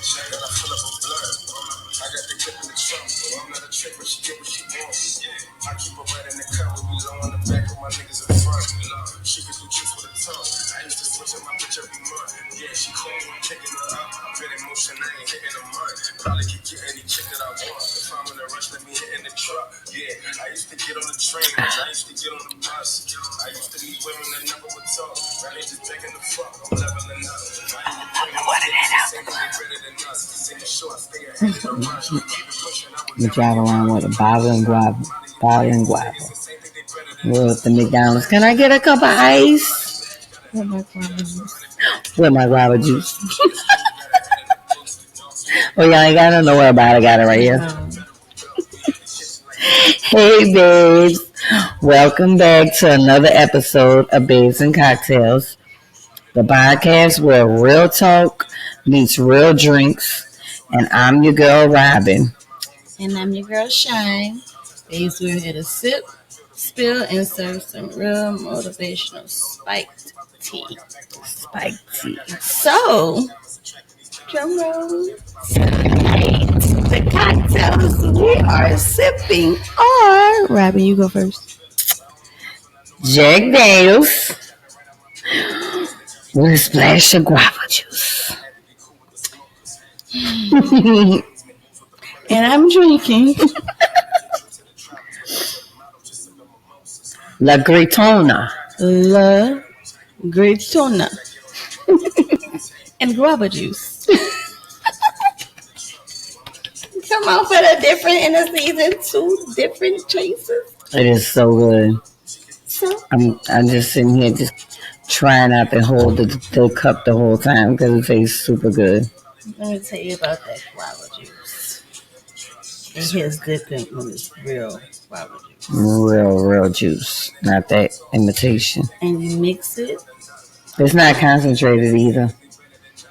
I fill up a blood. I got the clip in the trunk. I'm not a trick, but she get what she wants. I keep her right in the cut with me low on the back of my niggas in front. She can do tricks with her tongue. I used to switch up my bitch every month. Yeah, she called me, kicking her up. I've been in motion, I ain't hitting a month. Probably can get any chick that I want. If I'm in a rush, let me hit in the truck. Yeah, I used to get on the train. I used to get on the bus. I used to meet women that never would talk. Now they just begging the fuck. I'm leveling up. We drive around with a bottle and guava. We're at the McDonald's. Can I get a cup of ice? With my guava juice. Oh, y'all ain't gotta know about it. I got it right here. Hey, babes. Welcome back to another episode of Babes and Cocktails, the podcast where real talk meets real drinks. And I'm your girl, Robin. And I'm your girl, Shyne. Babes, we're here to sip, spill, and serve some real motivational spiked tea. So, drum roll. Tonight, the cocktails we are sipping are... Robin, you go first. Jack Daniels with a splash of guava juice. And I'm drinking La Gretona. And guava juice. Come on for the different in the season, 2 different choices. It is so good. So I'm just sitting here just trying not to hold the cup the whole time because it tastes super good. let me tell you about that guava juice. It hits different when it's real guava juice. Real juice, not that imitation. And you mix it. It's not concentrated either.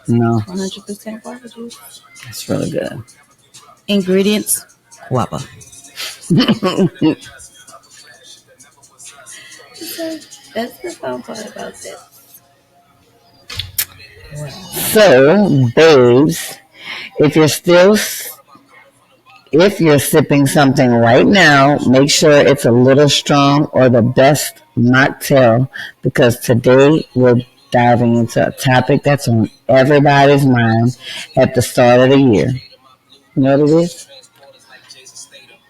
No. 100% guava juice. It's really good. Ingredients: guava. So that's the fun part about this. Wow. So, babes, if you're sipping something right now, make sure it's a little strong or the best mocktail, because today we're diving into a topic that's on everybody's mind at the start of the year. You know what it is?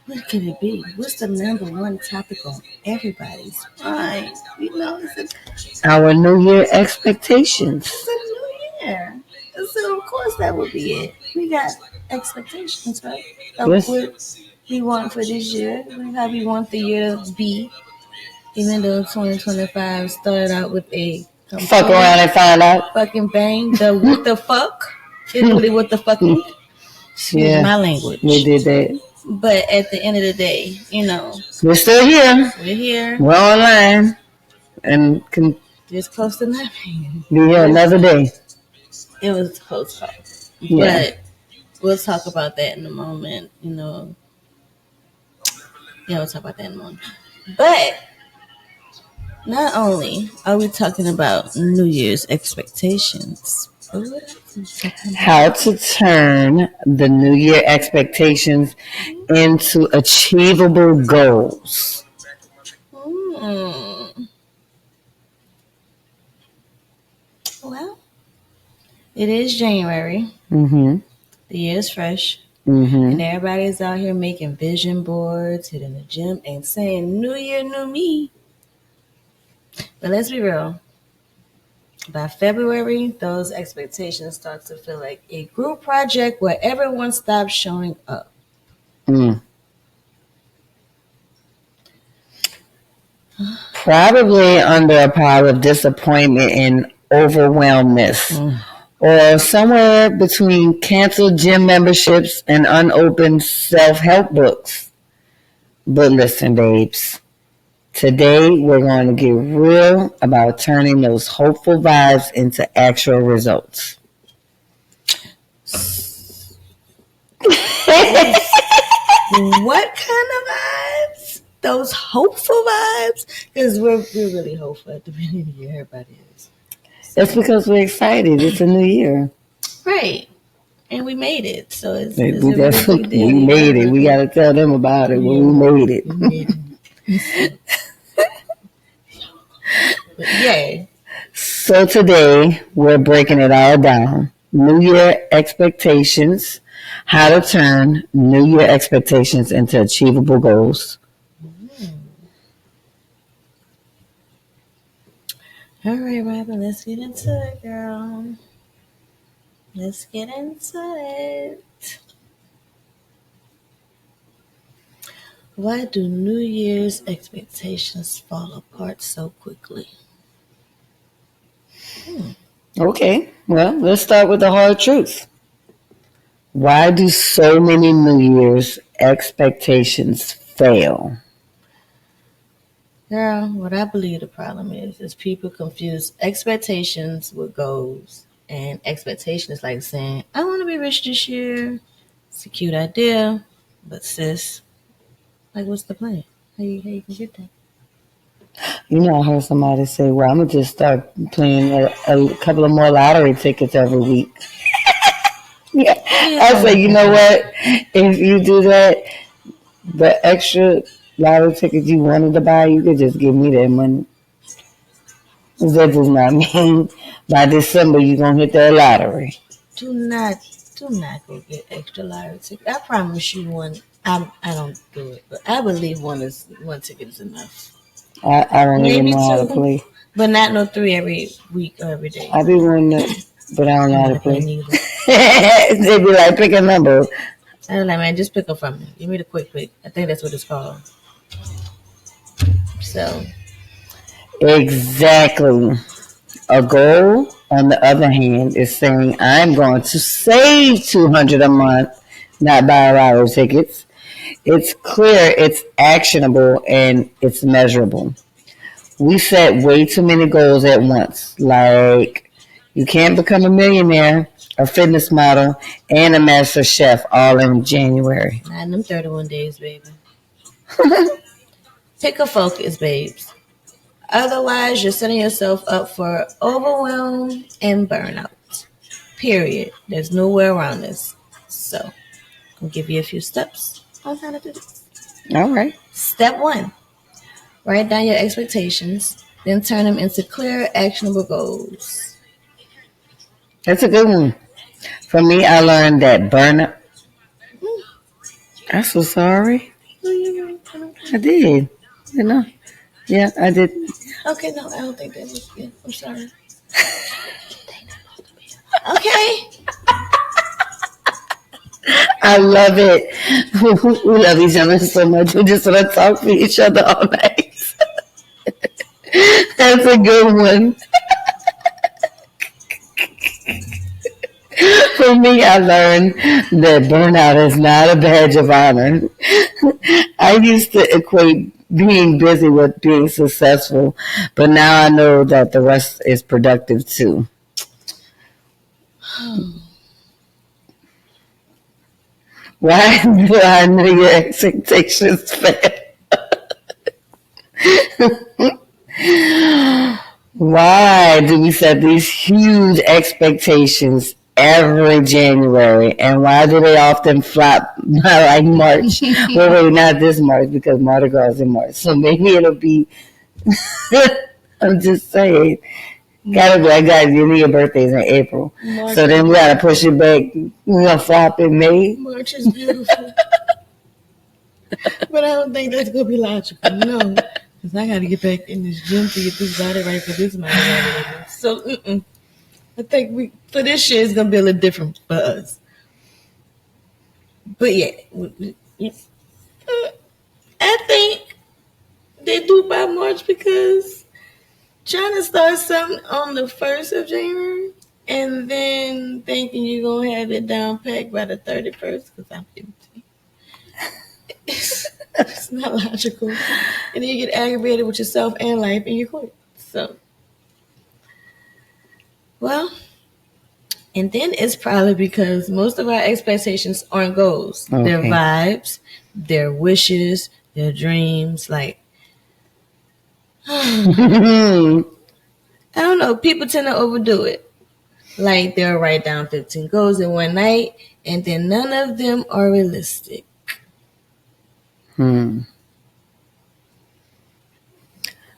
What could it be? What's the number one topic on everybody's mind? You know, it's Our New Year expectations. a new year. So, of course, that would be it. We got expectations, right? Of Yes. what we want for this year. How we want the year to be. Even though 2025 started out with a Fuck around and find out. fucking bang. The what the fuck is really what the fucking. Excuse my language. We did that. But at the end of the day, you know, We're still here. we're here. We're online. And can Just close to nothing. be here another day. It was a close call. Yeah. But we'll talk about that in a moment, you know. Yeah, we'll talk about that in a moment. But not only are we talking about New Year's expectations, but what else are we talking about? How to turn the New Year expectations into achievable goals. Well, it is January. Mm-hmm. The year is fresh. Mm-hmm. And everybody's out here making vision boards, hitting the gym, and saying, New Year, new me. But let's be real. By February, those expectations start to feel like a group project where everyone stops showing up. Probably under a pile of disappointment and overwhelmness. Or somewhere between canceled gym memberships and unopened self-help books. But listen, babes. Today, we're going to get real about turning those hopeful vibes into actual results. What kind of vibes? Those hopeful vibes? Because we're really hopeful at the beginning of the year. Everybody is. That's because we're excited. It's a new year. Right. and we made it. So it's We a really big deal. we made it. We got to tell them about it, but we made it. We made it. But yay. So today we're breaking it all down. New Year expectations, how to turn New Year expectations into achievable goals. All right, Robin, let's get into it, girl. Let's get into it. Why do New Year's expectations fall apart so quickly? Okay, well, let's start with the hard truth. Why do so many New Year's expectations fail? Girl, what I believe the problem is people confuse expectations with goals. And expectation is like saying, I want to be rich this year. It's a cute idea. But sis, like what's the plan? How you can get that? You know, I heard somebody say, well, I'm going to just start playing a couple of more lottery tickets every week. Yeah. I say, you know what? If you do that, the extra lottery tickets you wanted to buy, you could just give me that money. That does not mean by December you're going to hit that lottery. Do not go get extra lottery ticket. I promise you one. I don't do it, but I believe one ticket is enough. I don't even Maybe know how to two, play. but not no 3 every week or every day. I be wanting to, but I don't know how to play. Neither. They be like, pick a number. I was like, man, just pick up from me. Give me the quick. I think that's what it's called. So. Exactly. A goal, on the other hand, is saying I'm going to save $200 a month, not buy lottery tickets. It's clear, it's actionable, and it's measurable. We set way too many goals at once. Like, you can't become a millionaire, a fitness model, and a master chef all in January. Not in them 31 days, baby. Pick a focus, babes. Otherwise, you're setting yourself up for overwhelm and burnout. Period. There's no way around this. So, I'll give you a few steps on how to do this. All right. Step 1. Write down your expectations, then turn them into clear, actionable goals. That's a good one. For me, I learned that burnout. I'm so sorry. I did. You know. Yeah, I did. Okay, no, I don't think that was good. I'm sorry. Okay. I love it. We love each other so much. We just want to talk to each other all night. That's a good one. For me, I learned that burnout is not a badge of honor. I used to equate being busy with being successful, but now I know that the rest is productive too. Why do I know your expectations fail? Why do we set these huge expectations every January, and why do they often flop by like March? Well, wait, not this March because Mardi Gras is in March, so maybe it'll be. I'm just saying. Gotta be like, guys, your birthday's in April. March, so then we gotta push it back. We're gonna flop in May. March is beautiful. But I don't think that's gonna be logical. No. Because I gotta get back in this gym to get this body right for this month. So I think for this year it's gonna be a little different for us. But yeah. I think they do by March because trying to start something on the 1st of January and then thinking you're going to have it down packed by the 31st because I'm 50. It's not logical. And then you get aggravated with yourself and life and you quit. So, well, and then it's probably because most of our expectations aren't goals. Okay. They're vibes, they're wishes, they're dreams, like, I don't know. People tend to overdo it. Like they'll write down 15 goals in one night, and then none of them are realistic.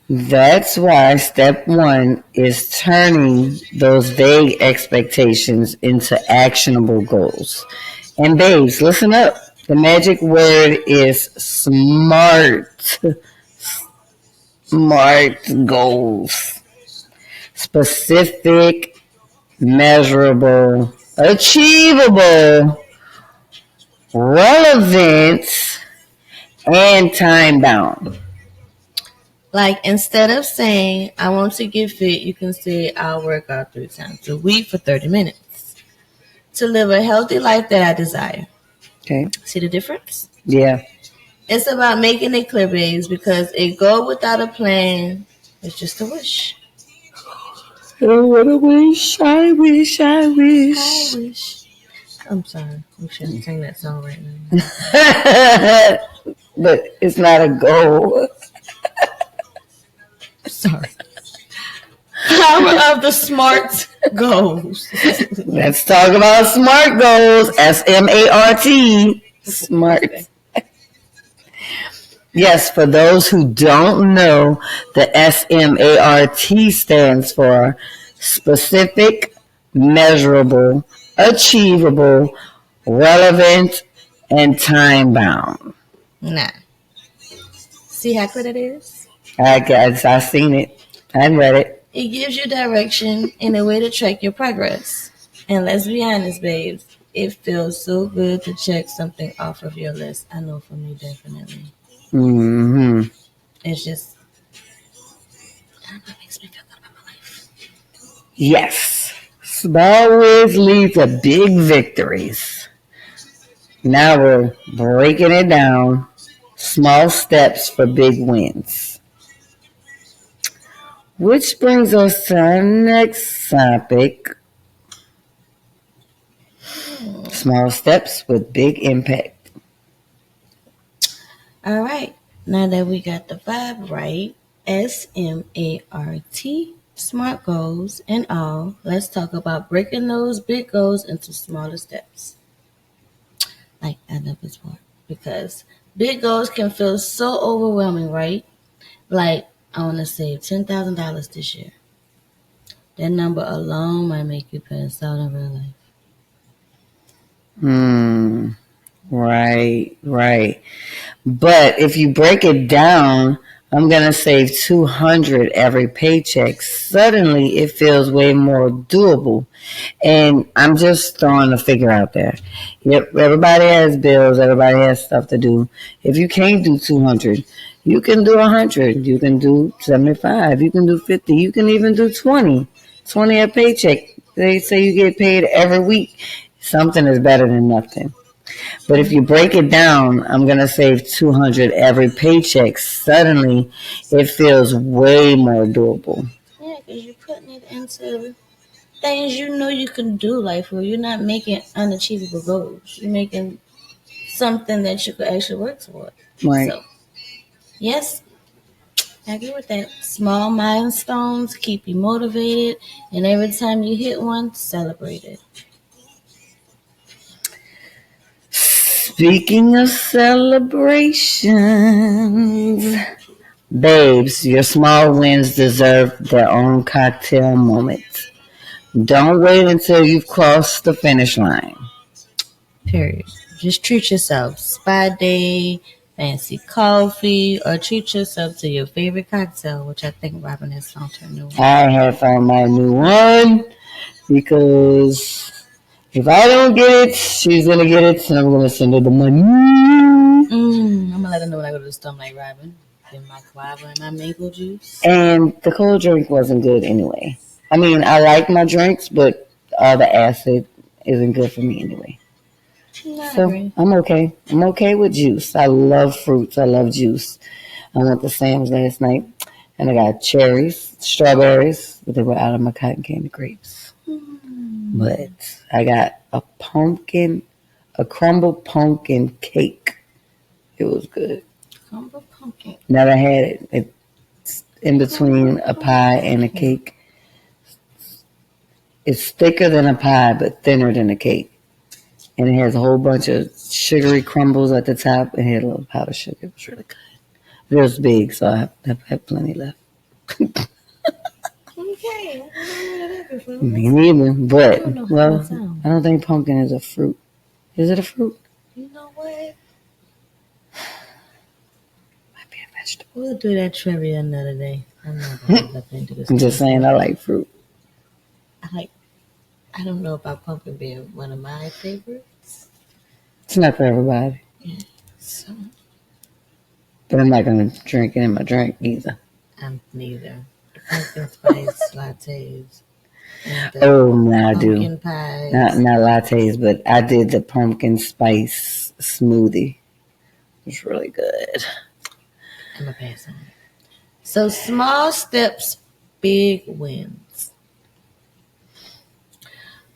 That's why step one is turning those vague expectations into actionable goals. And babes, listen up. The magic word is smart. Smart goals. Specific, measurable, achievable, relevant, and time bound. Like instead of saying, I want to get fit, you can say, I'll work out 3 times a week for 30 minutes to live a healthy life that I desire. Okay. See the difference? Yeah. It's about making it clear, babes, because a goal without a plan is just a wish. Oh, what a wish, I wish, I wish. I wish. I'm sorry. We shouldn't sing that song right now. But it's not a goal. Sorry. Power of the smart goals. Let's talk about smart goals. SMART. Smart. Yes, for those who don't know, the SMART stands for specific, measurable, achievable, relevant, and time bound. Nah. See how clear that is? I seen it. I read it. It gives you direction and a way to track your progress. And let's be honest, babes, it feels so good to check something off of your list. I know for me, definitely. Mm-hmm. It's just, I don't know, it makes me feel good about my life. Yes. Small wins lead to big victories. Now we're breaking it down. Small steps for big wins. Which brings us to our next topic. Small steps with big impact. All right. Now that we got the vibe right, SMART, smart goals and all, let's talk about breaking those big goals into smaller steps. Like I love this part because big goals can feel so overwhelming, right? Like I want to save $10,000 this year. That number alone might make you pass out in real life. Right. But if you break it down, I'm going to save 200 every paycheck. Suddenly it feels way more doable. And I'm just throwing a figure out there. Yep, everybody has bills, everybody has stuff to do. If you can't do 200, you can do 100, you can do 75, you can do 50, you can even do 20 a paycheck. They say you get paid every week. Something is better than nothing. But if you break it down, I'm going to save 200 every paycheck. Suddenly, it feels way more doable. Yeah, because you're putting it into things you know you can do, like where you're not making unachievable goals. You're making something that you could actually work toward. Right. So, yes, I agree with that. Small milestones keep you motivated, and every time you hit one, celebrate it. Speaking of celebrations, babes, your small wins deserve their own cocktail moment. Don't wait until you've crossed the finish line. Period. Just treat yourself. Spa day, fancy coffee, or treat yourself to your favorite cocktail, which I think Robin has found her new one. I have found my new one because if I don't get it, she's going to get it, and I'm going to send her the money. I'm going to let her know when I go to the store, like, Robin, get my guava and my mango juice. And the cold drink wasn't good anyway. I mean, I like my drinks, but all the acid isn't good for me anyway. So I'm okay. I'm okay with juice. I love fruits. I love juice. I went to Sam's last night, and I got cherries, strawberries, but they were out of my cotton candy grapes. But I got a crumbled pumpkin cake. It was good. Crumbled pumpkin. Never had it. It's in between a pie and a cake. It's thicker than a pie, but thinner than a cake. And it has a whole bunch of sugary crumbles at the top and had a little powdered sugar. It was really good. It was big, so I have plenty left. Okay. Me neither. But, I don't know how well, that sounds. I don't think pumpkin is a fruit. Is it a fruit? You know what? Might be a vegetable. We'll do that trivia another day. I'm not going to look into this. I'm just saying I like fruit. I don't know about pumpkin being one of my favorites. It's not for everybody. So But I'm not going to drink it in my drink either. I'm neither. The pumpkin spice lattes. And the Oh, no, I do. pumpkin pies. Not lattes, but I did the pumpkin spice smoothie. It was really good. I'm going to pass on it. So small steps, big wins.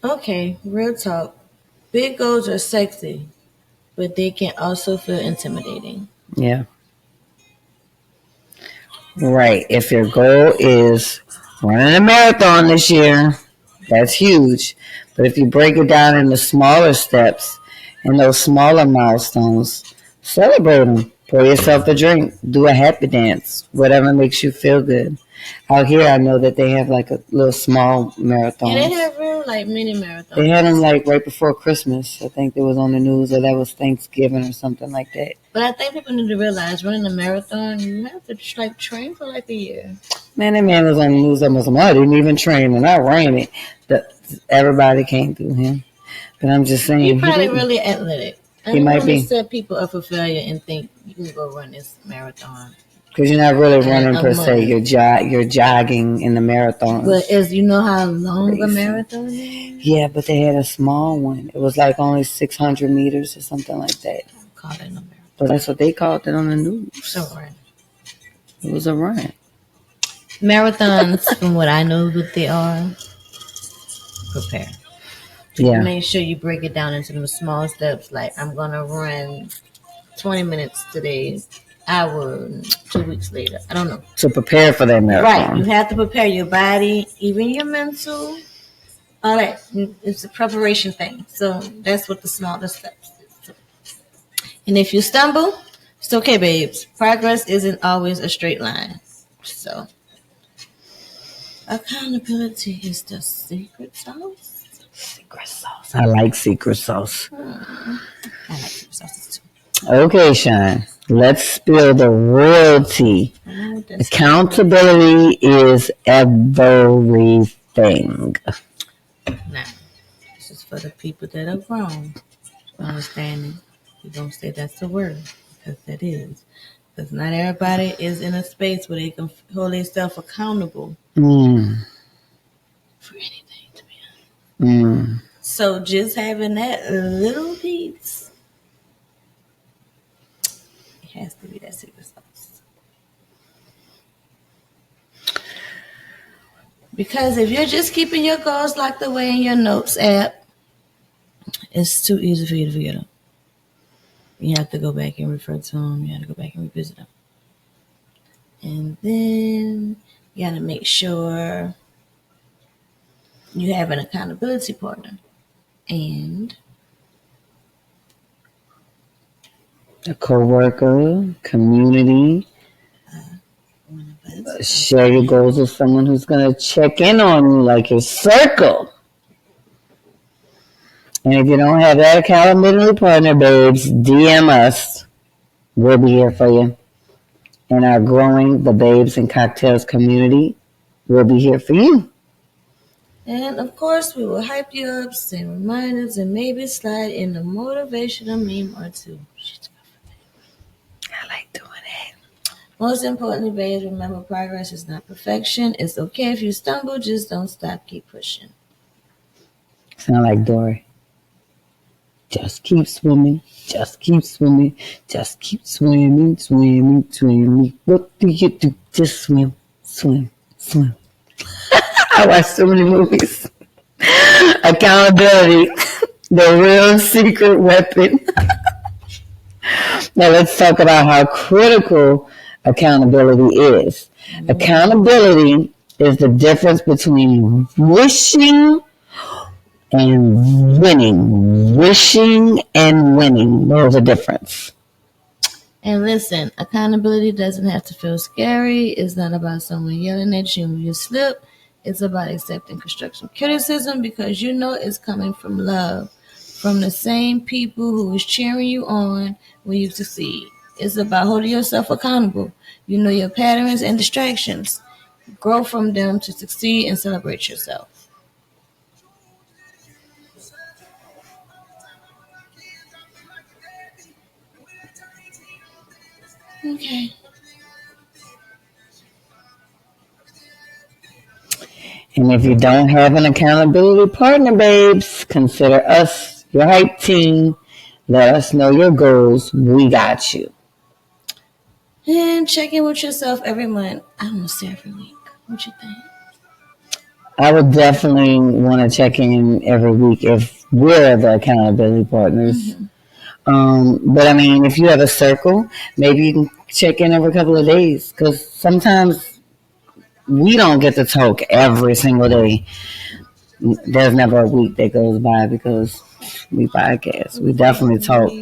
Okay, real talk. Big goals are sexy, but they can also feel intimidating. Yeah. Right. If your goal is running a marathon this year, that's huge. But if you break it down into smaller steps and those smaller milestones, celebrate them. Pour yourself a drink. Do a happy dance. Whatever makes you feel good. Out here, I know that they have like a little small marathon. And they have real like mini marathons. They had them like right before Christmas. I think it was on the news, or that was Thanksgiving or something like that. But I think people need to realize running a marathon, you have to like train for like a year. Man, that man was on the news almost. I didn't even train, and I ran it. Everybody came through him. But I'm just saying. He's probably really athletic. He might be. Set people up for failure and think you can go run this marathon. Because you're not really running per se. You're jogging in the marathon. But as you know how long a marathon is? Yeah, but they had a small one. It was like only 600 meters or something like that. Call it a marathon. But that's what they called it on the news. So run. It was a run. Marathons, from what I know what they are, prepare. Yeah. Make sure you break it down into the small steps. Like, I'm going to run 20 minutes today, hour, 2 weeks later. I don't know. To prepare for that marathon. Right. You have to prepare your body, even your mental. All that. It's a preparation thing. So that's what the smaller steps is. And if you stumble, it's okay, babes. Progress isn't always a straight line. So accountability is the secret sauce. Secret sauce. I like secret sauce. I like secret sauces too. Okay, Shyne. Let's spill the royalty. Accountability is everything. Now, this is for the people that are grown. Understanding. You don't say that's the word, because that is. Because not everybody is in a space where they can hold themselves accountable for anything, to be honest. So just having that little piece, it has to be that secret sauce. Because if you're just keeping your goals locked away in your notes app, it's too easy for you to forget them. You have to go back and refer to them. You have to go back and revisit them. And then you got to make sure you have an accountability partner. And a co-worker, community. Share your goals with someone who's going to check in on you, like your circle. And if you don't have that accountability partner, babes, DM us. We'll be here for you. And our growing the Babes and Cocktails community will be here for you. And of course, we will hype you up, send reminders, and maybe slide in a motivational meme or two. I like doing it. Most importantly, babes, remember progress is not perfection. It's okay if you stumble, just don't stop, keep pushing. Sound like Dory. Just keep swimming, just keep swimming, just keep swimming, swimming, swimming. What do you do? Just swim, swim, swim. I watch so many movies. Accountability, the real secret weapon. Now let's talk about how critical accountability is. Accountability is the difference between wishing and winning. Wishing and winning. There's a difference. And listen, accountability doesn't have to feel scary. It's not about someone yelling at you when you slip. It's about accepting constructive criticism because you know it's coming from love, from the same people who is cheering you on when you succeed. It's about holding yourself accountable. You know your patterns and distractions. Grow from them to succeed and celebrate yourself. Okay. And if you don't have an accountability partner, babes, consider us your hype team. Let us know your goals. We got you. And check in with yourself every month. I almost say every week. What you think? I would definitely want to check in every week if we're the accountability partners. But I mean, if you have a circle, maybe you can check in every couple of days because sometimes we don't get to talk every single day. There's never a week that goes by because we podcast. We definitely talk.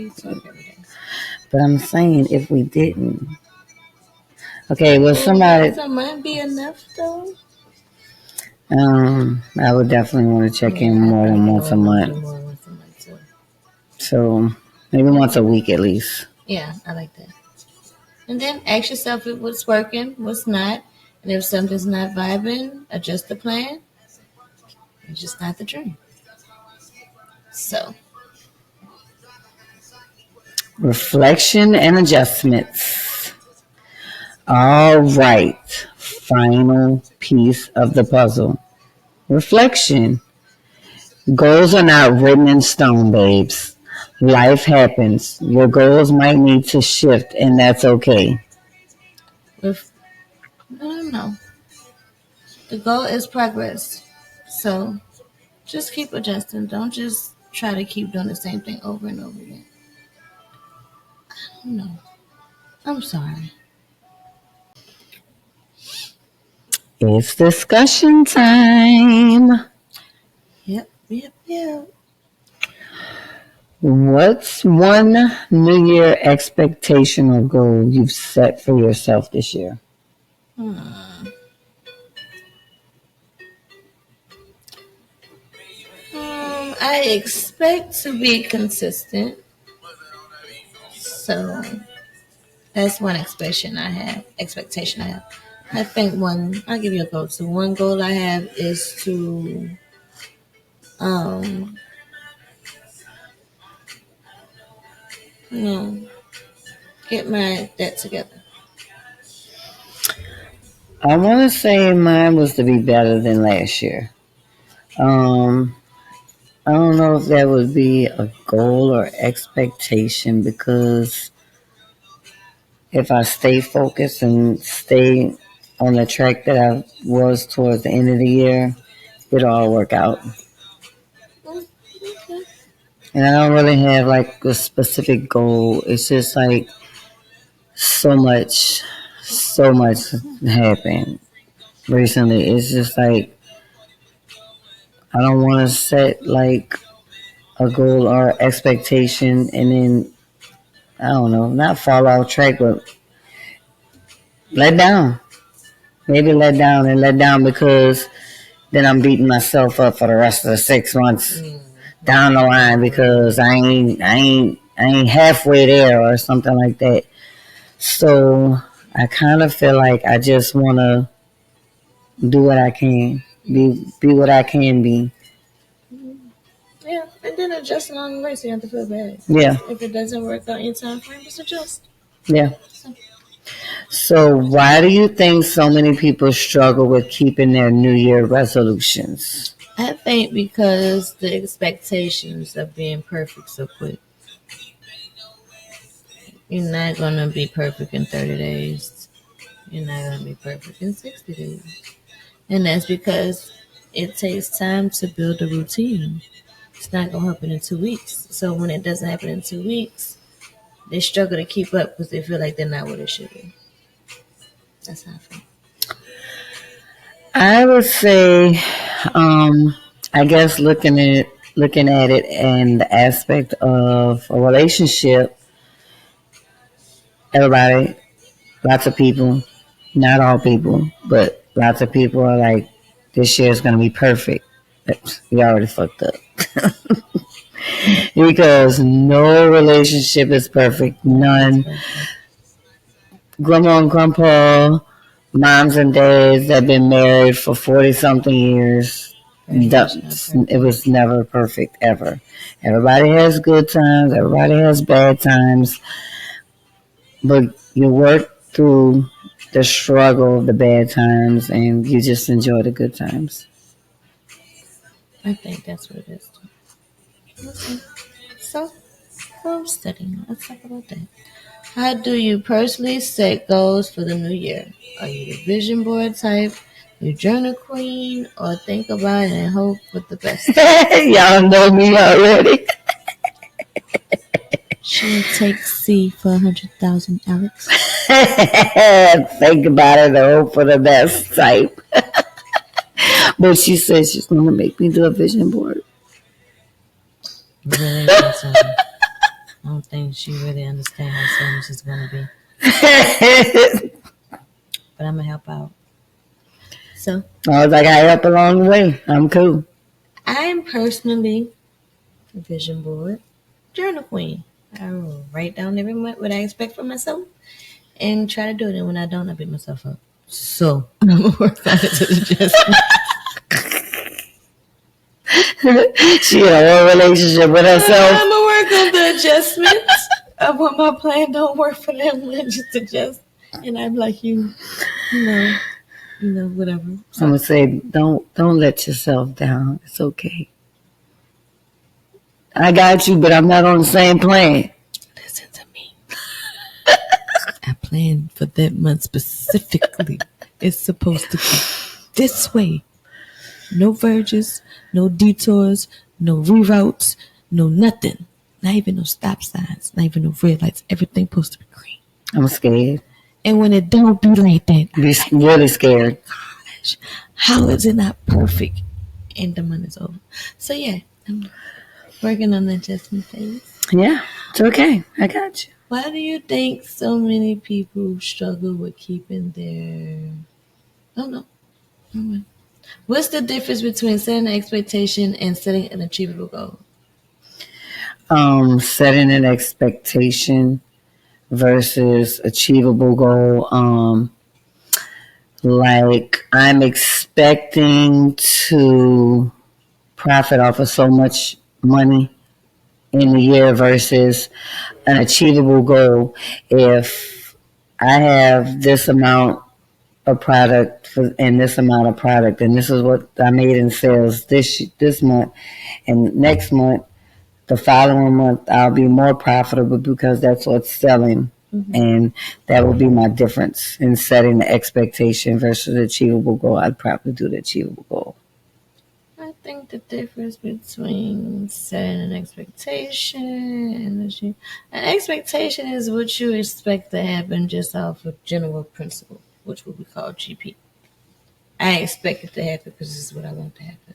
But I'm saying if we didn't. Okay, well, somebody. That might be enough though. I would definitely want to check in more than once a month. So maybe once a week at least. Yeah, I like that. And then ask yourself what's working, what's not. And if something's not vibing, adjust the plan. It's just not the dream. So, Reflection and adjustments. All right. Final piece of the puzzle. Reflection. Goals are not written in stone, babes. Life happens. Your goals might need to shift, and that's okay. no. The goal is progress. So, just keep adjusting. Don't just try to keep doing the same thing over and over again. No. I'm sorry. It's discussion time. Yep. What's one New Year expectation or goal you've set for yourself this year? I expect to be consistent. So that's one expectation I have. I think I'll give you a goal. So one goal I have is to um you know get my debt together. I want to say mine was to be better than last year. I don't know if that would be a goal or expectation because if I stay focused and stay on the track that I was towards the end of the year, it'll all work out. Okay. And I don't really have like a specific goal. It's just like so much happened recently. It's just like I don't want to set like a goal or expectation and then I don't know, not fall off track, but let down. Maybe let down because then I'm beating myself up for the rest of the 6 months down the line because I ain't halfway there or something like that. So I kind of feel like I just want to do what I can, be what I can be. Yeah, and then adjust along the way so you don't have to feel bad. Yeah. If it doesn't work out in your time frame, just adjust. Yeah. So why do you think so many people struggle with keeping their New Year resolutions? I think because the expectations of being perfect so quick. You're not going to be perfect in 30 days. You're not going to be perfect in 60 days. And that's because it takes time to build a routine. It's not going to happen in 2 weeks. So when it doesn't happen in 2 weeks, they struggle to keep up because they feel like they're not what they should be. That's how I feel. I would say, I guess looking at looking at it in the aspect of a relationship, everybody, lots of people, not all people, but lots of people are like, this year is going to be perfect. We already fucked up. Because no relationship is perfect. None. Grandma and grandpa, moms and dads that have been married for 40 something years. It was never perfect ever. Everybody has good times, everybody has bad times, but you work through the struggle of the bad times and you just enjoy the good times. I think that's what it is. Okay. So, goal setting. Let's talk about that. How do you personally set goals for the new year? Are you the vision board type, you journal queen, or think about it and hope for the best? Y'all know me already. She will take C for 100,000, Alex. Think about it and hope for the best type. But she said she's going to make me do a vision board. Really? I don't think she really understands how serious it's going to be. But I'm going to help out. So, I was like, I help along the way. I'm cool. I am personally a vision board journal queen. I will write down every month what I expect from myself and try to do it. And when I don't, I beat myself up. So, I'm going to work on it to the adjustment. She in a whole relationship with herself. I'm gonna work on the adjustments of what my plan don't work for them. And just adjust, and I'm like you know, whatever. So, I'm gonna say, don't let yourself down. It's okay. I got you, but I'm not on the same plan. Listen to me. I planned for that month specifically. It's supposed to be this way. No verges, no detours, no reroutes, no nothing. Not even no stop signs, not even no red lights. Everything supposed to be green. I'm scared. And when it don't be like that, Be really scared. Gosh, how is it not perfect? And the month is over. So yeah, I'm working on the adjustment phase. Yeah, it's okay. I got you. Why do you think so many people struggle with keeping their... Oh no. What's the difference between setting an expectation and setting an achievable goal? Setting an expectation versus achievable goal. Like I'm expecting to profit off of so much money in the year versus an achievable goal. If I have this amount of product and this amount of product, and this is what I made in sales this month, and next month, the following month, I'll be more profitable because that's what's selling. Mm-hmm. And that will be my difference in setting the expectation versus the achievable goal. I'd probably do the achievable goal. I think the difference between setting an expectation and an expectation is what you expect to happen just off of general principle, which would be called GP. I expect it to happen because this is what I want to happen.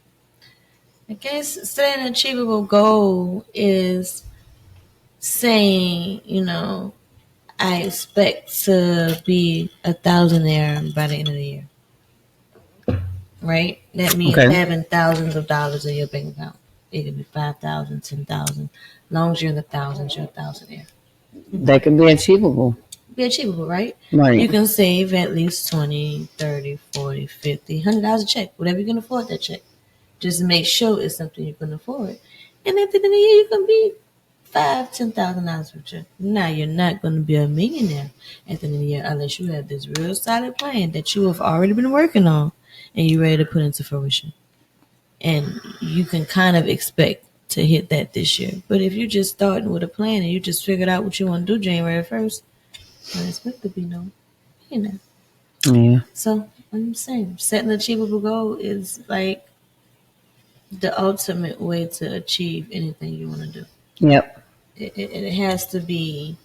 I guess setting an achievable goal is saying, I expect to be a thousandaire by the end of the year. Right? That means having thousands of dollars in your bank account. It could be 5,000, 10,000. As long as you're in the thousands, you're a thousandaire. That can be achievable. Be achievable, right? Right. You can save at least 20, 30, 40, 50, $100 a check. Whatever you can afford that check. Just make sure it's something you can afford. And at the end of the year, you can be $5,000, $10,000 per check. Now, you're not going to be a millionaire at the end of the year unless you have this real solid plan that you have already been working on and you're ready to put into fruition. And you can kind of expect to hit that this year. But if you're just starting with a plan and you just figured out what you want to do January 1st, I expect to be no millionaire. Yeah. So, I'm saying, setting an achievable goal is like the ultimate way to achieve anything you want to do. Yep. It has to be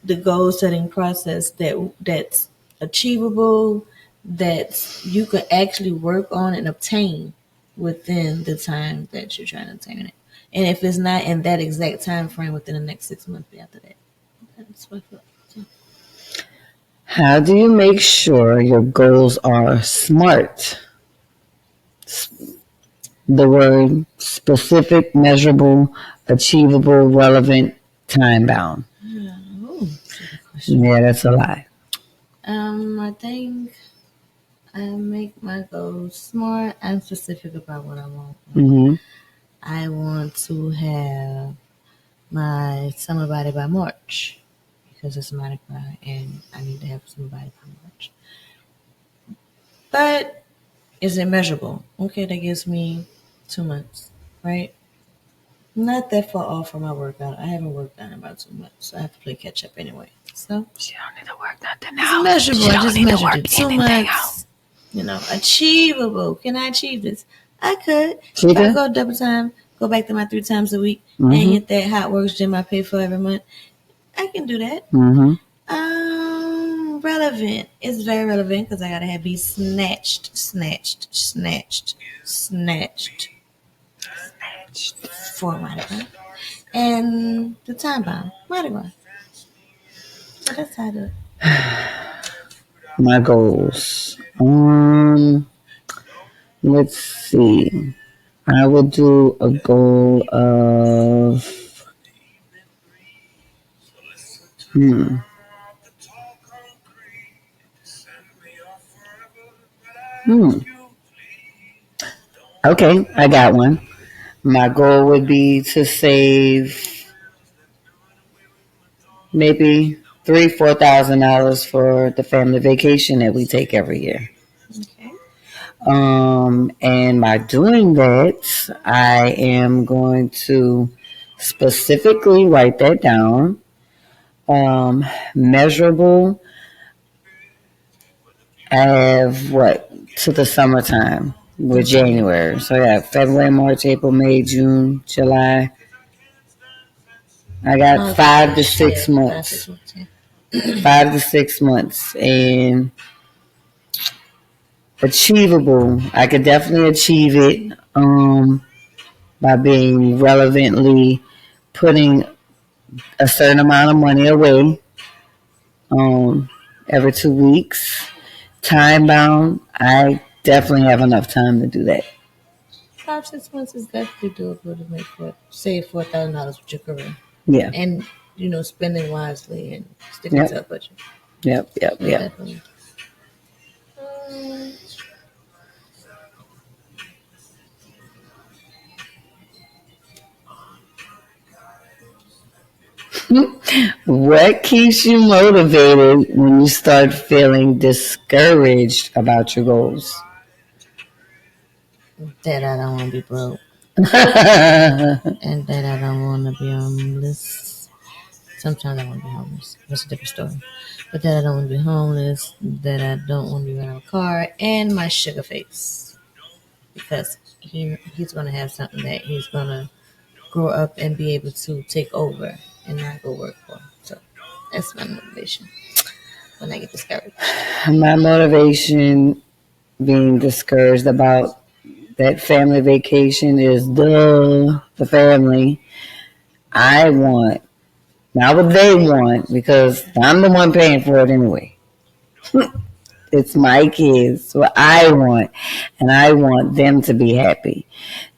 the goal setting process that's achievable, that you can actually work on and obtain. within the time that you're trying to attain it. And if it's not in that exact time frame within the next 6 months, be after that. That's what I feel. So, How do you make sure your goals are SMART? The word specific, measurable, achievable, relevant, time bound. ooh, that's a good question. Yeah, that's a lie. I think I make my goals smart and specific about what I want. Mm-hmm. I want to have my summer body by March because it's Mardi Gras and I need to have summer body by March. But is it measurable? Okay, that gives me 2 months, right? Not that far off from my workout. I haven't worked out in about 2 months, so I have to play catch up anyway. So She don't need to work nothing it's out. measurable. She I don't just need to measured work it. 2 anything out. months. Achievable. Can I achieve this? I could. She If I could? go double time, go back to my 3 times a week, and Mm-hmm. hit that hot works gym I pay for every month, I can do that. Mm-hmm. Relevant. It's very relevant because I gotta have be snatched for Mardi Gras. And the time bound, Mardi Gras. So that's how I do it. My goals. Let's see. I would do a goal of hmm. Hmm. Okay, I got one. My goal would be to save maybe $3,000-4,000 for the family vacation that we take every year. Okay. And by doing that, I am going to specifically write that down. Measurable. I have what to the summertime with January. So I got February, March, April, May, June, July. I got 5 to 6 months. 5 to 6 months. And achievable. I could definitely achieve it by being relevantly putting a certain amount of money away every 2 weeks. Time bound. I definitely have enough time to do that. 5 6 months is definitely doable to make save $4,000 with your career, Yeah. and spending wisely and sticking to a budget. Yep. Definitely. What keeps you motivated when you start feeling discouraged about your goals? That I don't want to be broke, and that I don't want to be homeless. Sometimes I want to be homeless. That's a different story. But that I don't want to be homeless. That I don't want to be running a car, and my sugar face, because he's going to have something that he's going to grow up and be able to take over and not go work for. So that's my motivation when I get discouraged. My motivation being discouraged about that family vacation is the family. I want, not what they want, because I'm the one paying for it anyway. It's my kids, what I want, and I want them to be happy.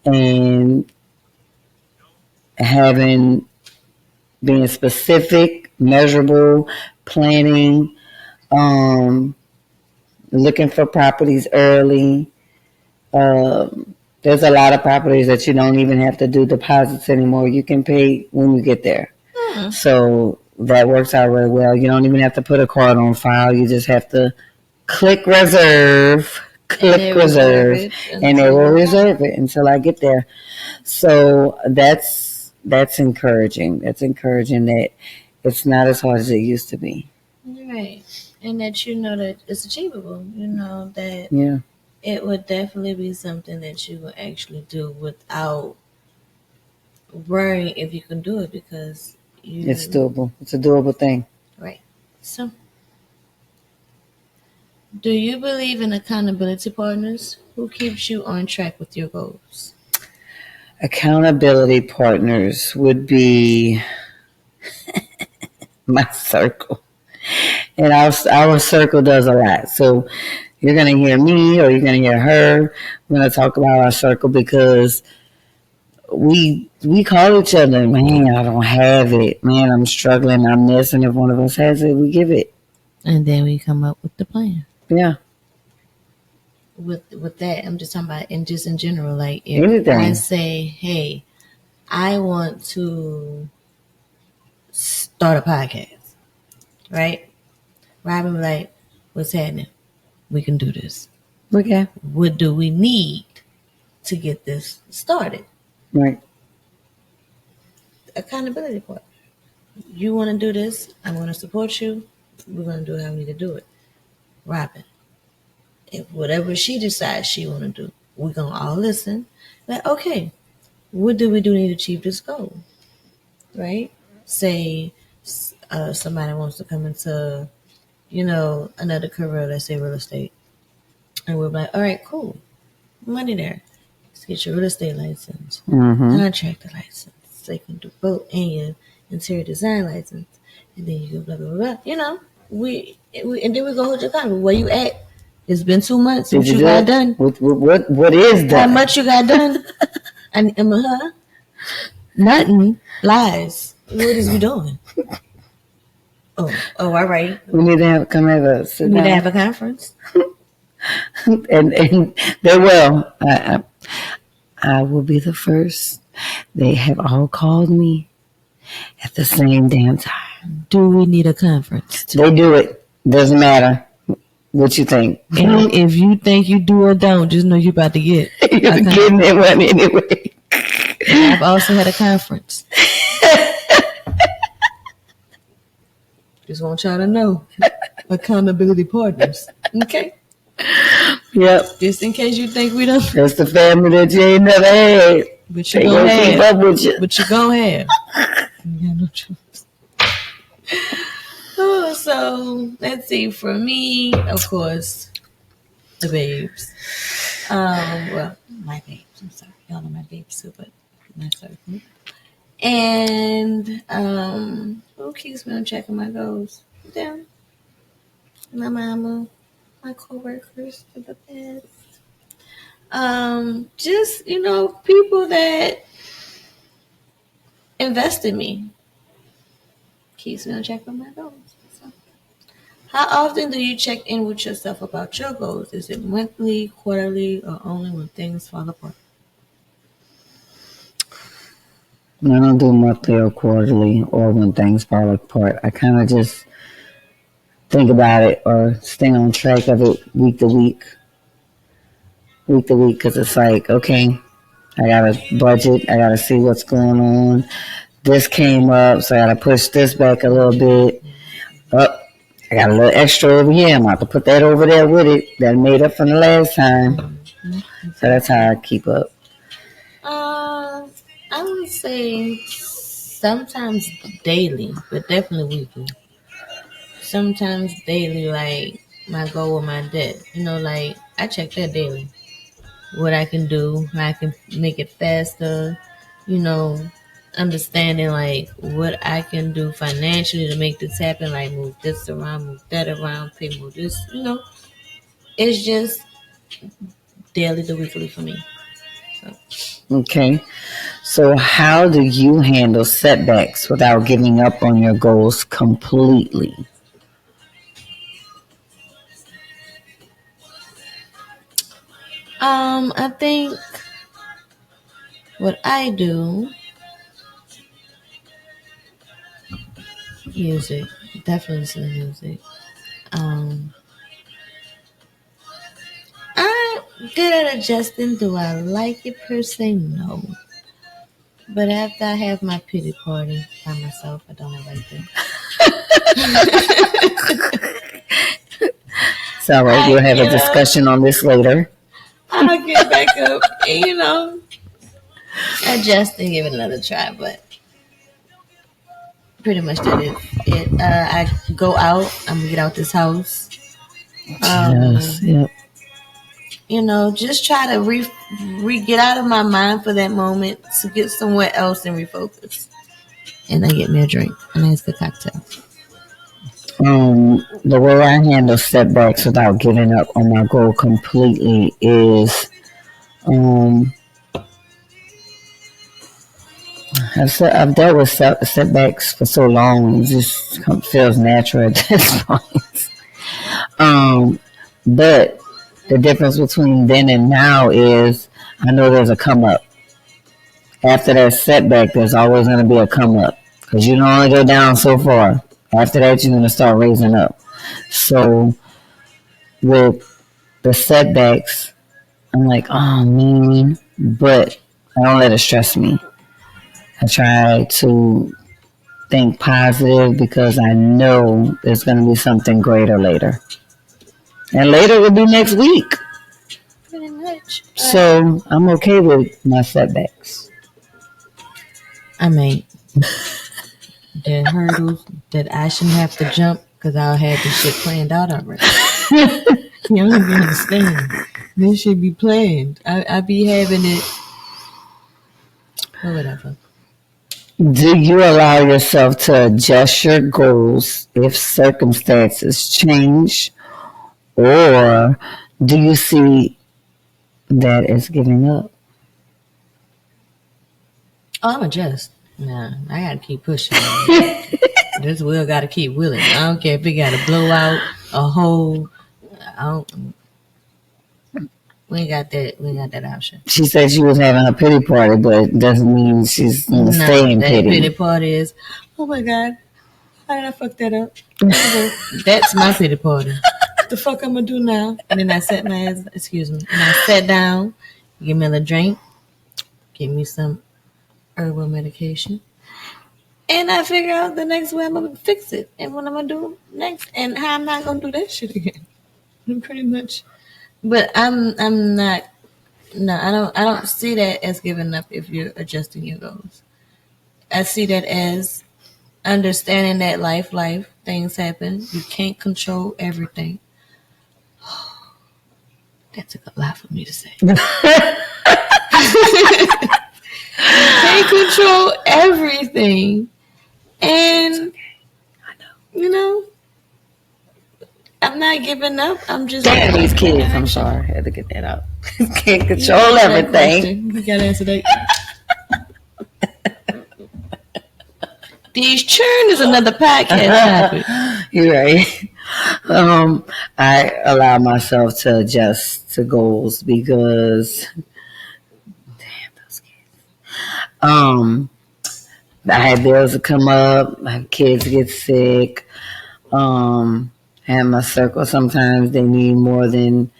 And having being specific, measurable, planning, um, looking for properties early. There's a lot of properties that you don't even have to do deposits anymore. You can pay when you get there. So that works out really well. You don't even have to put a card on file. You just have to click reserve, and they will reserve it until I get there. So that's encouraging. That's encouraging that it's not as hard as it used to be. Right. And that that it's achievable. That Yeah. it would definitely be something that you will actually do without worrying if you can do it because it's doable. It's a doable thing. Right. So Do you believe in accountability partners? Who keeps you on track with your goals? Accountability partners would be my circle. And our circle does a lot. So you're going to hear me or you're going to hear her. We're going to talk about our circle because we call each other, man, I don't have it. Man, I'm struggling. I'm this. And if one of us has it, we give it. And then we come up with the plan. Yeah. With that, I'm just talking about in general. Like if Anything. I say, hey, I want to start a podcast, right? Robin be like, what's happening? We can do this. Okay. What do we need to get this started? Right. Accountability part. You want to do this? I'm going to support you. We're going to do how we need to do it. Robin, if whatever she decides she want to do, we're going to all listen. Like, okay, what do we do to achieve this goal? Right? Say somebody wants to come into, another career, let's say real estate. And we're like, all right, cool. Money there. Let's get your real estate license, contractor license. So you can do both and your interior design license. And then you go blah, blah, blah. And then we go hold your contract. Where you at? It's been 2 months since you got done. What is that? How much you got done? And huh? Nothing. Lies. What is we doing? Oh, all right. We need to come have a sit We need down. to have a conference. and they will. I will be the first. They have all called me at the same damn time. Do we need a conference? They do it. Doesn't matter what you think. And if you think you do or don't, just know you're about to get. You're getting it one anyway. I've also had a conference. Just want y'all to know. Accountability partners. Okay? Yep. Just in case you think we don't. That's the family that you ain't never had. But you They gonna gonna keep have. up with you. But you gonna have. You got no choice. Oh, so let's see. For me, of course, the babes. Well, my babes. I'm sorry, y'all know my babes too, but not sorry. And who keeps me on track of my goals? Them, my mama, my coworkers are the best. Just people that invest in me keeps me on track of my goals. So, how often do you check in with yourself about your goals? Is it monthly, quarterly, or only when things fall apart? I don't do monthly or quarterly or when things fall apart. I kind of just think about it or stay on track of it week to week. Because it's like, okay, I got to budget. I got to see what's going on. This came up, so I got to push this back a little bit. Oh, I got a little extra over here. I'm about to put that over there with it. That made up from the last time. So that's how I keep up. I would say sometimes daily, but definitely weekly. Sometimes daily, like my goal with my debt. Like I check that daily. What I can do, how I can make it faster. Understanding like what I can do financially to make this happen. Like move this around, move that around, pay more this. It's just daily to weekly for me. Okay. So how do you handle setbacks without giving up on your goals completely? I think what I do, music, definitely listen to music. I'm good at adjusting. Do I like it per se? No. But after I have my pity party by myself, I don't like it. It's all right. We'll have a discussion on this later. I'll get back up and, adjust and give it another try. But pretty much that is it. I go out. I'm going to get out this house. Yes. Yep. Just try to get out of my mind for that moment to get somewhere else and refocus. And I get me a drink, a nice good cocktail. The way I handle setbacks without giving up on my goal completely is um I've dealt with setbacks for so long, it just feels natural at this point. But the difference between then and now is I know there's a come up. After that setback, there's always going to be a come up because you can only go down so far. After that, you're going to start raising up. So with the setbacks, I'm like, oh man, but I don't let it stress me. I try to think positive because I know there's going to be something greater later. And later will be next week. Pretty much. So I'm okay with my setbacks. I mean, the hurdles that I shouldn't have to jump because I had this shit planned out already. You don't even understand. This should be planned. I be having it. Or whatever. Do you allow yourself to adjust your goals if circumstances change? Or do you see that as giving up? Oh, I'm adjust. Nah, I gotta keep pushing. This wheel gotta keep wheeling. I don't care if it gotta blow out a hole. We ain't got that option. She said she was having a pity party, but it doesn't mean she's going to stay in pity. Pity party is, oh my God, how did I fuck that up? That's my pity party. What the fuck I'm gonna do now? And then I sat my ass, and I sat down, give me a drink, give me some herbal medication, and I figure out the next way I'm gonna fix it and what I'm gonna do next and how I'm not gonna do that shit again. Pretty much. But I'm not. No, I don't see that as giving up if you're adjusting your goals. I see that as understanding that life things happen. You can't control everything. That took a lot for me to say. You can't control everything, and I'm not giving up. I'm just Damn these kids. I'm sorry. I had to get that out. Can't control everything. We gotta answer that. These churn is another podcast topic. You're right. I allow myself to adjust to goals because damn those kids. I had bills to come up, my kids get sick. And my circle sometimes they need more than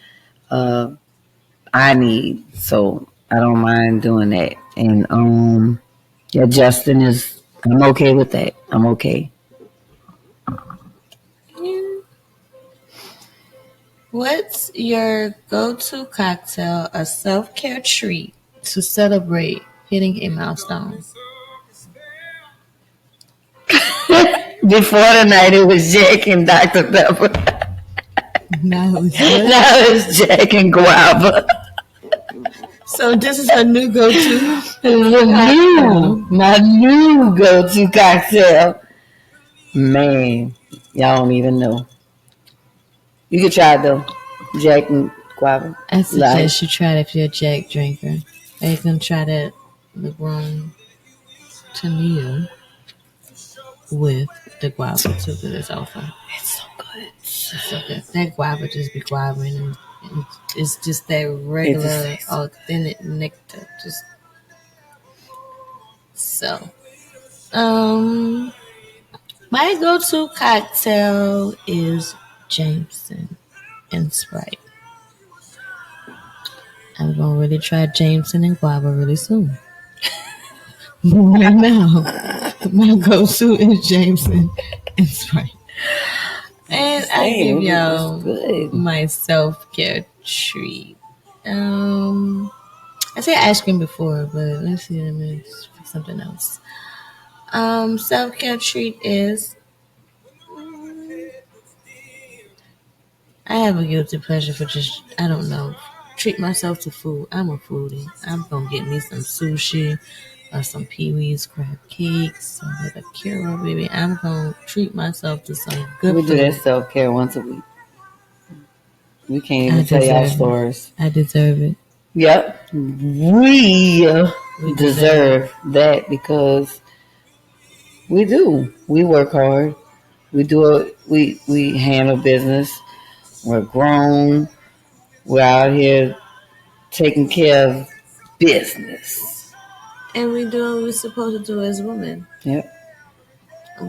I need, so I don't mind doing that. And adjusting is I'm okay with that. I'm okay. What's your go-to cocktail or self-care treat to celebrate hitting a milestone? Before the night, it was Jack and Dr. Pepper. Now it's Jack and Guava. So this is a new go-to. My new go-to cocktail. Man, y'all don't even know. You can try it though. Jack and Guava. I suggest you try it if you're a Jack drinker. Or you can try that LeBron Tanilla with the guava too, because it's awful. It's so good. It's so good. That guava just be guavaing, and it's just that regular authentic nectar. Just so. My go-to cocktail is Jameson and Sprite. I'm gonna really try Jameson and guava really soon. Right now, my go-to is Jameson and Sprite. And I give y'all my self-care treat. I said ice cream before, but let's see, let me pick something else. Self-care treat is I have a guilty pleasure for just, I don't know, treat myself to food. I'm a foodie. I'm going to get me some sushi or some Pee-wee's crab cakes or with a Kiro, baby. I'm going to treat myself to some good We do that food. self-care once a week. We can't I even tell y'all deserve it. stories. I deserve it. Yep. We We deserve deserve that because we do. We work hard. We do it. We handle business. We're grown. We're out here taking care of business. it. And we do what we're supposed to do as women. Yep.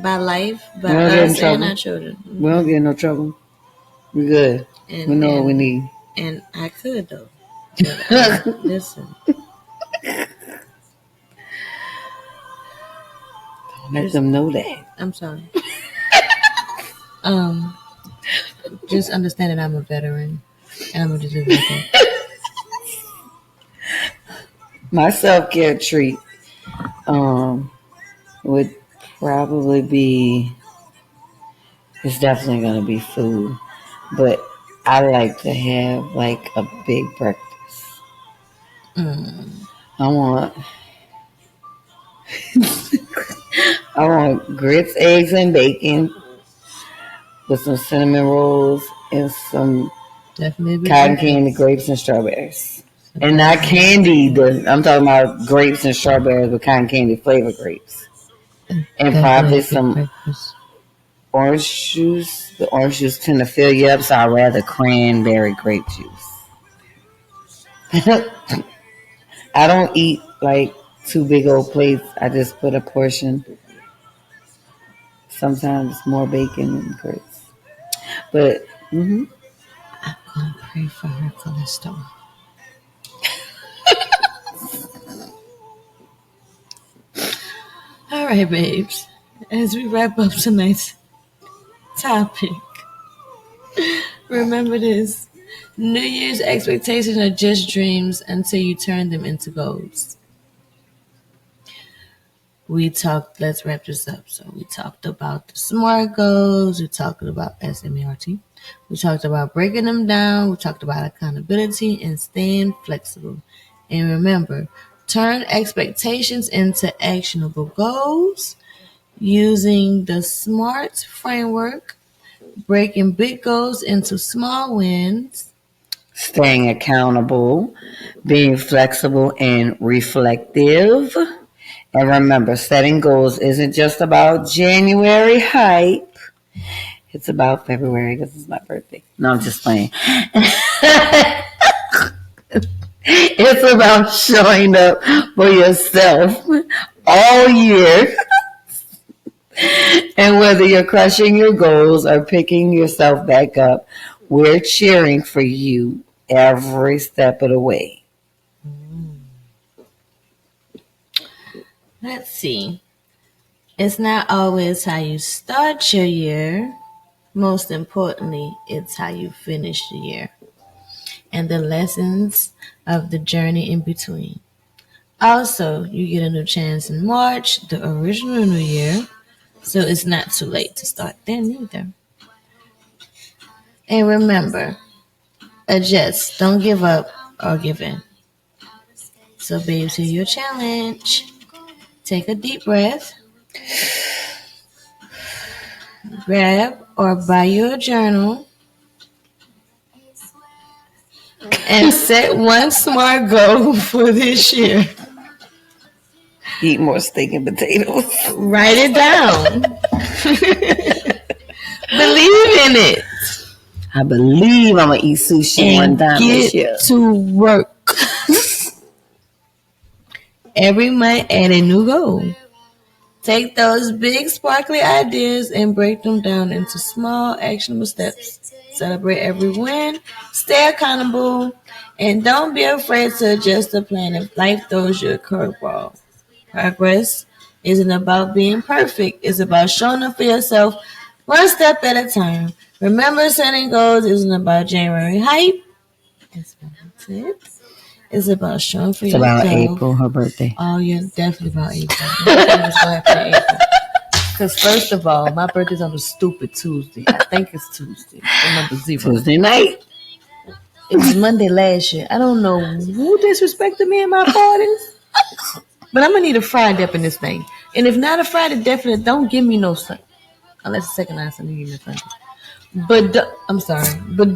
By life, We by don't get in us and trouble. our children. We don't get in no trouble. We good. We And know what we and need. and I could though. But listen. Let them know that. I'm sorry. Um, just understand that I'm a veteran, and I'm gonna just leave it like that. My self-care treat would probably be, it's definitely going to be food, but I like to have like a big breakfast. I want I want grits, eggs, and bacon with some cinnamon rolls and some Definitely a big cotton breakfast. candy, grapes, and strawberries. And not candy. I'm talking about grapes and strawberries with cotton candy flavored grapes. And Definitely probably a big some breakfast. orange juice. The orange juice tend to fill you up, so I'd rather cranberry grape juice. I don't eat like two big old plates. I just put a portion. Sometimes more bacon and grits. But I'm gonna pray for her cholesterol. All right, babes. As we wrap up tonight's topic, remember this: New Year's expectations are just dreams until you turn them into goals. Let's wrap this up. So we talked about the SMART goals. We talked about SMART. We talked about breaking them down. We talked about accountability and staying flexible. And remember, turn expectations into actionable goals using the SMART framework, breaking big goals into small wins. staying accountable, being flexible and reflective. And remember, setting goals isn't just about January hype. It's about February because it's my birthday. No, I'm just playing. It's about showing up for yourself all year. And whether you're crushing your goals or picking yourself back up, we're cheering for you every step of the way. Let's see. It's not always how you start your year. Most importantly, it's how you finish the year and the lessons of the journey in between. Also, you get a new chance in March, the original New Year, so it's not too late to start then either. And remember, adjust, don't give up or give in. So, babes, here's your challenge. Take a deep breath, grab or buy you a journal, and set one SMART goal for this year. Eat more steak and potatoes. Write it down. Believe in it. I believe I'm going to eat sushi one time this year. Get to work. Every month, add a new goal. Take those big, sparkly ideas and break them down into small, actionable steps. Celebrate every win. Stay accountable. And don't be afraid to adjust the plan if life throws you a curveball. Progress isn't about being perfect. It's about showing up for yourself one step at a time. Remember, setting goals isn't about January hype. It's about it. It's about showing for It's yourself. about April, her birthday. Oh, yeah, definitely about April. Definitely was going for April. Because first of all, my birthday's on a stupid Tuesday. I think it's Tuesday. The number 0. Tuesday night. It was Monday last year. I don't know who disrespected me in my parties, but I'm gonna need a Friday up in this thing. And if not a Friday, definitely don't give me no Sunday. Unless the second night Sunday, give me a Sunday. But I'm sorry, but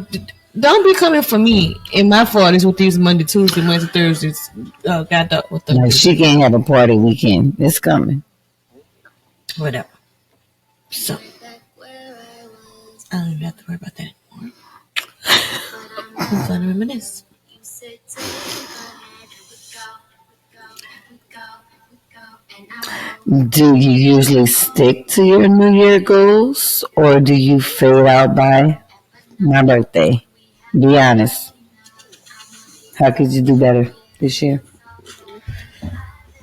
don't be coming for me in my parties with these Monday, Tuesday, Wednesday, Thursdays. God, what Like she can't have a party weekend. It's coming. Whatever. So I don't even have to worry about that anymore. I'm trying to reminisce. Do you usually stick to your New Year goals or do you fade out by my birthday? Be honest. How could you do better this year?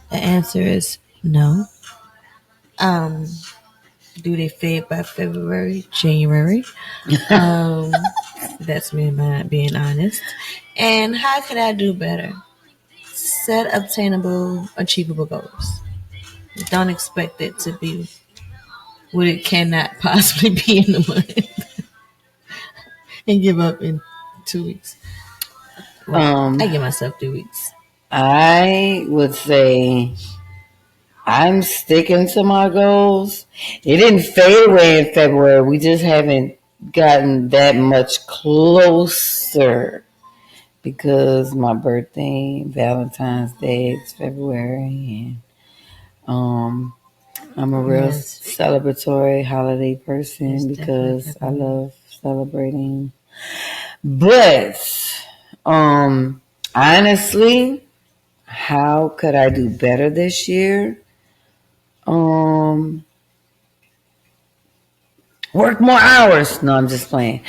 The answer is no. Um, do they fade by February, January? That's me being honest. And how could I do better? Set obtainable, achievable goals. Don't expect it to be what it cannot possibly be in a month and give up in 2 weeks. Well, I give myself 3 weeks. I would say I'm sticking to my goals. It didn't fade away in February. We just haven't gotten that much closer because my birthday, Valentine's Day is February, and I'm a real celebratory holiday person because I love celebrating. But honestly, how could I do better this year? Work more hours. No, I'm just playing.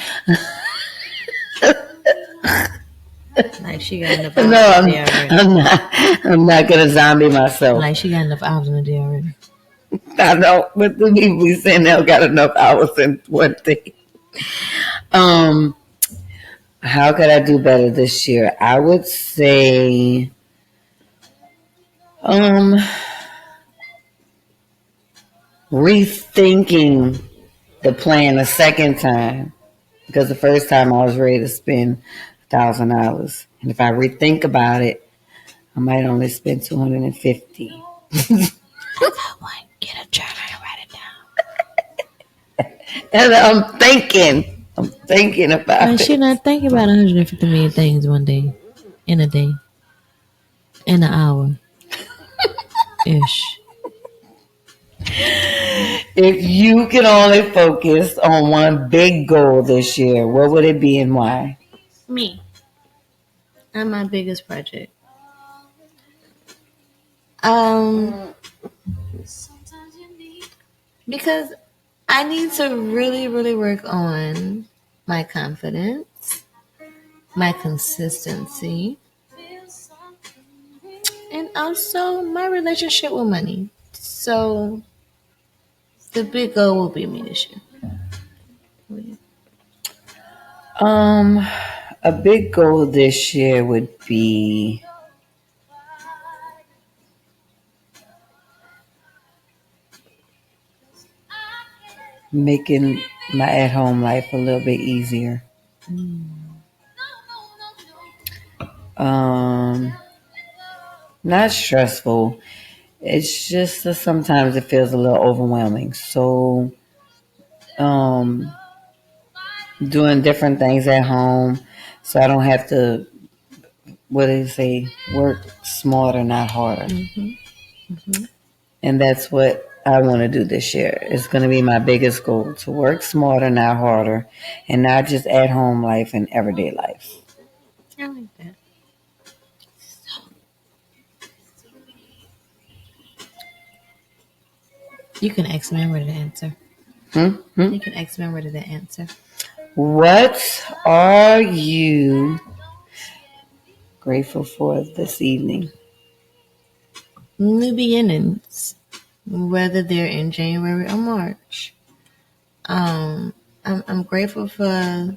Like she got enough hours in the day already. I'm not gonna zombie myself. Like she got enough hours in the day already. I know, but the people be saying they got enough hours in one day. How could I do better this year? I would say, rethinking the plan a second time because the first time I was ready to spend $1,000, and if I rethink about it, I might only spend $250. Get a journal and write it down. And I'm thinking about it. She's not thinking about 150 million things one day, in a day, in an hour, ish. If you could only focus on one big goal this year, what would it be and why? Me. I'm my biggest project. Because I need to really, really work on my confidence, my consistency, and also my relationship with money. So the big goal will be me this year. A big goal this year would be making my at-home life a little bit easier. Not stressful. It's just that sometimes it feels a little overwhelming. So, doing different things at home so I don't have to, what do they say, work smarter, not harder. And that's what I want to do this year. It's going to be my biggest goal, to work smarter, not harder, and not just at home life and everyday life. I like that. You can ask me where to answer. You can ask me where to answer. What are you grateful for this evening? New beginnings, whether they're in January or March. I'm grateful for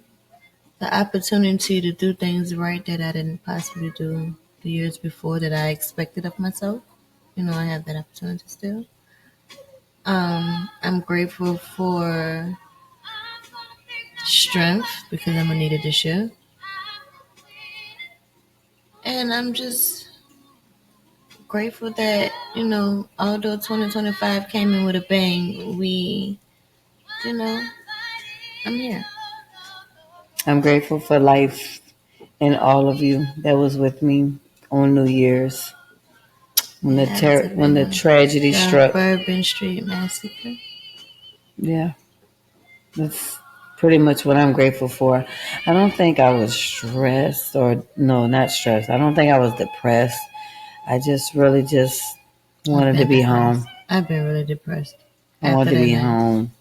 the opportunity to do things right that I didn't possibly do the years before that I expected of myself. I have that opportunity still. I'm grateful for strength because I'm gonna need it this year. And I'm just grateful that, although 2025 came in with a bang, you know, I'm here. I'm grateful for life and all of you that was with me on New Year's when when the tragedy struck. Bourbon Street Massacre. Yeah, that's pretty much what I'm grateful for. I don't think I was stressed or no, not stressed. I don't think I was depressed. I just really just wanted to be home. I've been really depressed. I wanted to be home.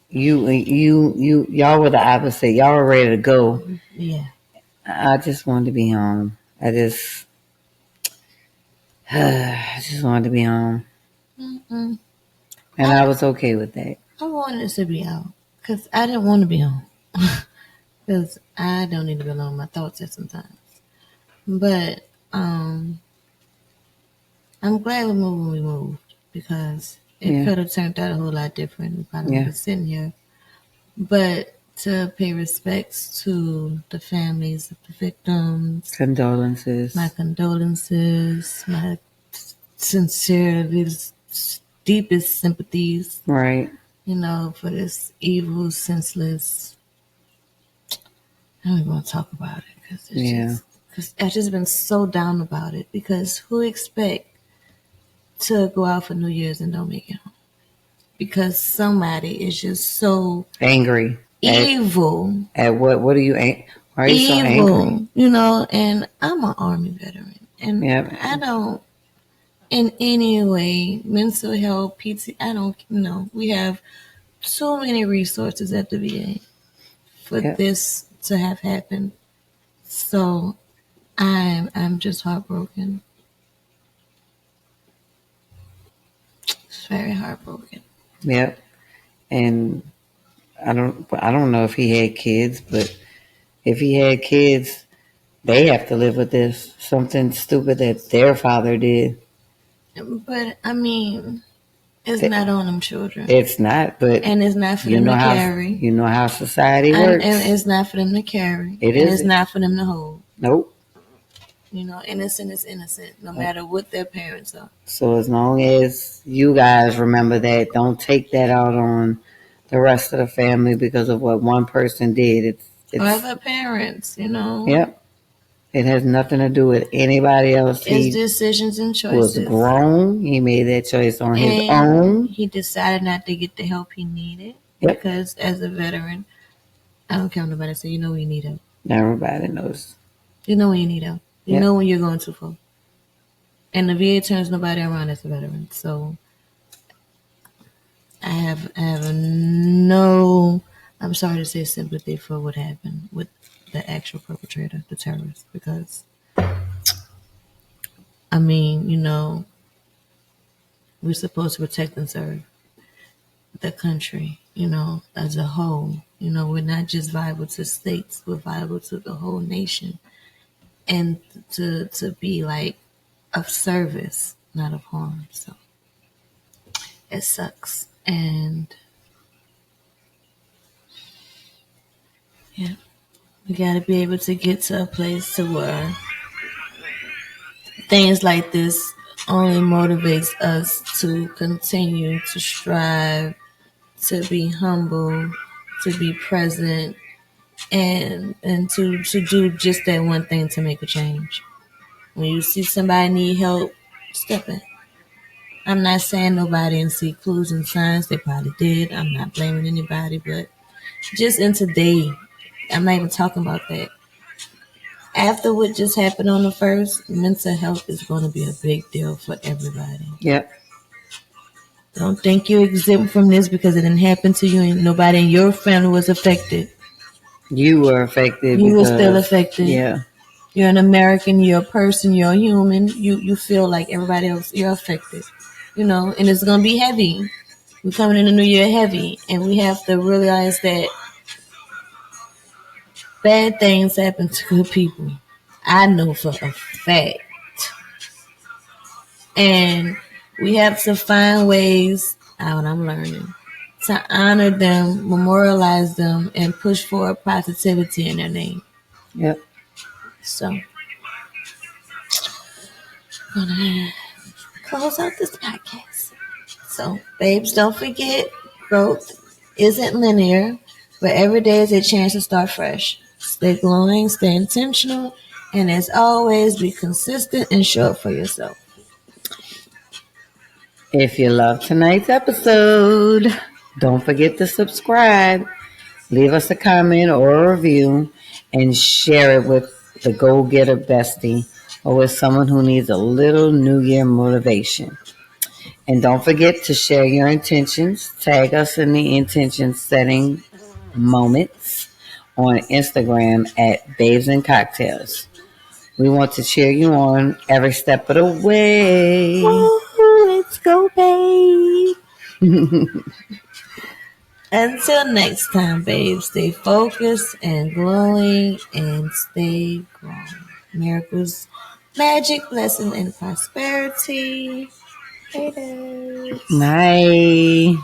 Y'all were the opposite. Y'all were ready to go. Yeah. I just wanted to be home. I just wanted to be home. Mm-mm. And I was okay with that. I wanted us to be out because I didn't want to be home. Because I don't need to be alone with my thoughts at sometimes. But I'm glad we moved when we moved because it could have turned out a whole lot different. We probably would be sitting here. But to pay respects to the families of the victims. Condolences. My condolences. My deepest sympathies. Right. For this evil, senseless. I don't even want to talk about it because I've just been so down about it. Because who expect to go out for New Year's and don't make it home? Because somebody is just so angry, evil. At what? What are you? Why are you so angry? And I'm an Army veteran, and I don't, in any way, mental health, PT. I don't know. We have so many resources at the VA for this to have happened. So I'm just heartbroken. It's very heartbroken. Yep. And I don't know if he had kids, but if he had kids, they have to live with this. Something stupid that their father did. But I mean, it's not on them children. It's not, but and it's not for them to carry. You know how society works. And it's not for them to carry. It's not for them to hold. Nope. Innocent is innocent, no matter what their parents are. So as long as you guys remember that, don't take that out on the rest of the family because of what one person did. Or other parents, Yep. It has nothing to do with anybody else. It's decisions and choices. Was grown. He made that choice on his own. He decided not to get the help he needed. Yep. Because as a veteran, I don't care what nobody say, when you need help. Everybody knows. You know when you need help. You know when you're going too far. And the VA turns nobody around as a veteran. So I have no, I'm sorry to say, sympathy for what happened with the actual perpetrator, the terrorist, because I mean, we're supposed to protect and serve the country, as a whole. We're not just viable to states, we're viable to the whole nation. And to be like of service, not of harm. So it sucks. And we got to be able to get to a place to where things like this only motivates us to continue to strive, to be humble, to be present, and to do just that one thing to make a change. When you see somebody need help, step in. I'm not saying nobody didn't see clues and signs. They probably did. I'm not blaming anybody, but just in today, I'm not even talking about that. After what just happened on the 1st, mental health is going to be a big deal for everybody. Yep. Don't think you're exempt from this because it didn't happen to you and nobody in your family was affected. You were affected. You were still affected. Yeah. You're an American, you're a person, you're a human. You feel like everybody else, you're affected. And it's going to be heavy. We're coming in the new year heavy. And we have to realize that bad things happen to good people. I know for a fact. And we have to find ways out. I'm learning to honor them, memorialize them, and push forward positivity in their name. Yep. So, I'm gonna close out this podcast. So, babes, don't forget growth isn't linear, but every day is a chance to start fresh. Stay glowing, stay intentional, and as always, be consistent and show up for yourself. If you love tonight's episode, don't forget to subscribe, leave us a comment or a review, and share it with the go-getter bestie or with someone who needs a little New Year motivation. And don't forget to share your intentions. Tag us in the intention setting moments on Instagram at Babes and Cocktails. We want to cheer you on every step of the way. Woo, let's go, babe. Until next time, babe, stay focused and glowing and stay growing. Miracles, magic, blessing, and prosperity. Later. Night.